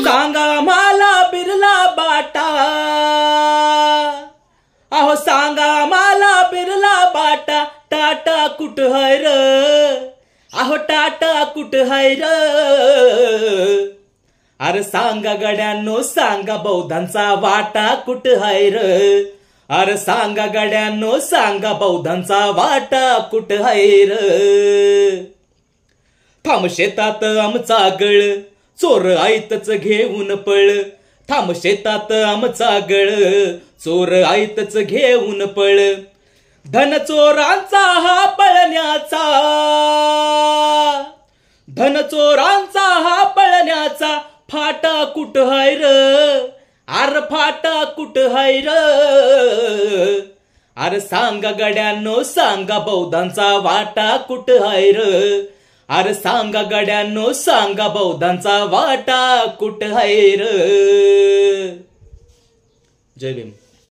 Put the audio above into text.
सांगा मला बिरला बाटा, अहो सांगा मला बिरला बाटा, टाटा कुठ हाय र, अहो टाटा कुठ हाय र. अरे सांगा गड्यांनो सांगा बौद्धांचा वाटा कुठ हाय र, अरे सांगा गड्यांनो सांगा बौद्धांचा वाटा कुठ हाय र. थांब शेतात आमचा गळ, चोर आयतच घेऊन पळ, थांब शेतात आमचा गळ, चोर आयतच घेऊन पळ. धन चोरांचा हा पळण्याचा, धन चोरांचा हा पळण्याचा फाटा कुठ हाय र, अरे फाटा कुठ हाय र. अरे सांगा गड्यांनो सांगा बौद्धांचा वाटा कुठ हाय र, अरे सांगा गड्यांनो सांगा बौद्धांचा वाटा कुठ हाय र. जय भीम.